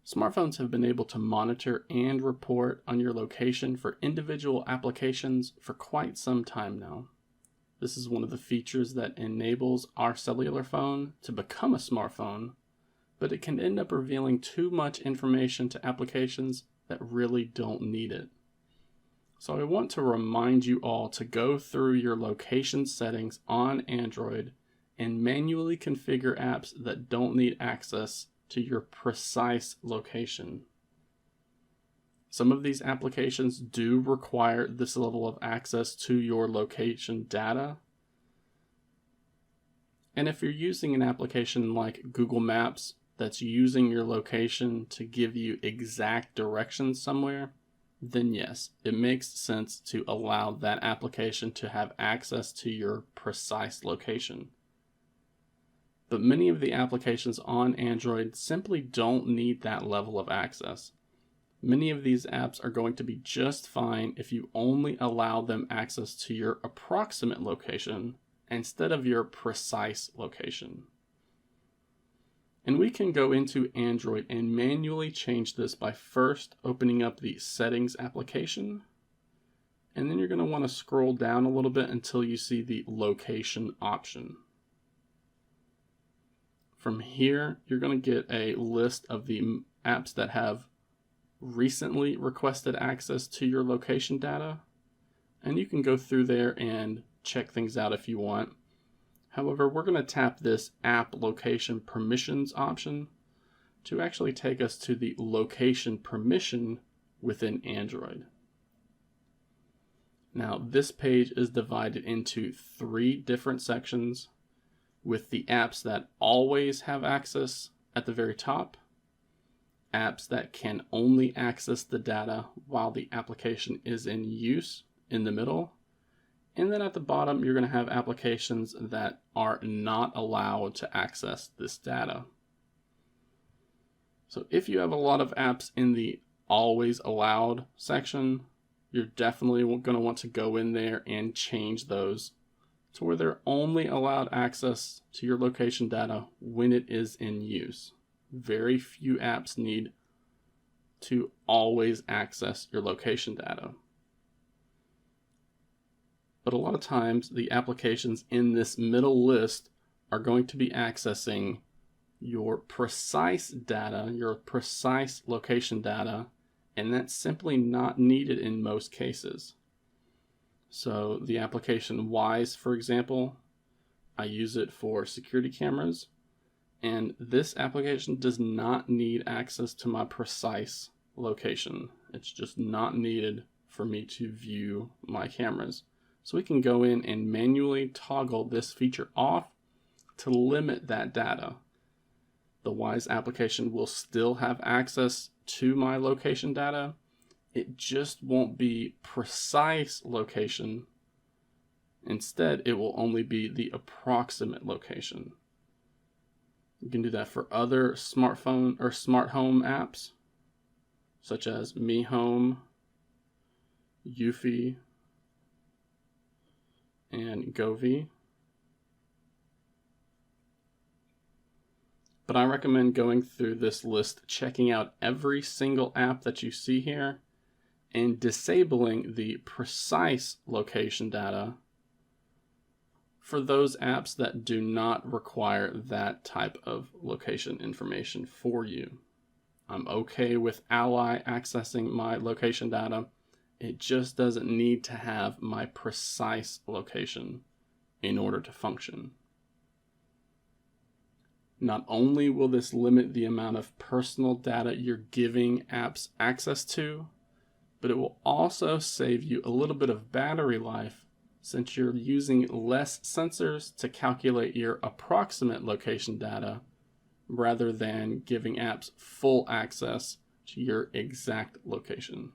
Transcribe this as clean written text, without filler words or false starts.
Smartphones have been able to monitor and report on your location for individual applications for quite some time now. This is one of the features that enables our cellular phone to become a smartphone, but it can end up revealing too much information to applications that really don't need it. So I want to remind you all to go through your location settings on Android and manually configure apps that don't need access to your precise location. Some of these applications do require this level of access to your location data. And if you're using an application like Google Maps that's using your location to give you exact directions somewhere, then yes, it makes sense to allow that application to have access to your precise location. But many of the applications on Android simply don't need that level of access. Many of these apps are going to be just fine if you only allow them access to your approximate location instead of your precise location. And we can go into Android and manually change this by first opening up the Settings application. And then you're going to want to scroll down a little bit until you see the Location option. From here, you're going to get a list of the apps that have recently requested access to your location data. And you can go through there and check things out if you want. However, we're going to tap this App Location Permissions option to actually take us to the location permission within Android. Now, this page is divided into 3 different sections, with the apps that always have access at the very top, apps that can only access the data while the application is in use in the middle, and then at the bottom you're going to have applications that are not allowed to access this data. So if you have a lot of apps in the always allowed section, you're definitely going to want to go in there and change those to where they're only allowed access to your location data when it is in use. Very few apps need to always access your location data. But a lot of times the applications in this middle list are going to be accessing your precise data, your precise location data, and that's simply not needed in most cases. So the application Wise, for example, I use it for security cameras, and this application does not need access to my precise location. It's just not needed for me to view my cameras. So we can go in and manually toggle this feature off to limit that data. The Wise application will still have access to my location data. It just won't be precise location. Instead, it will only be the approximate location. You can do that for other smartphone or smart home apps, such as Mi Home, Eufy, and Govee. But I recommend going through this list, checking out every single app that you see here, and disabling the precise location data for those apps that do not require that type of location information for you. I'm okay with Ally accessing my location data. It just doesn't need to have my precise location in order to function. Not only will this limit the amount of personal data you're giving apps access to, but it will also save you a little bit of battery life since you're using less sensors to calculate your approximate location data rather than giving apps full access to your exact location.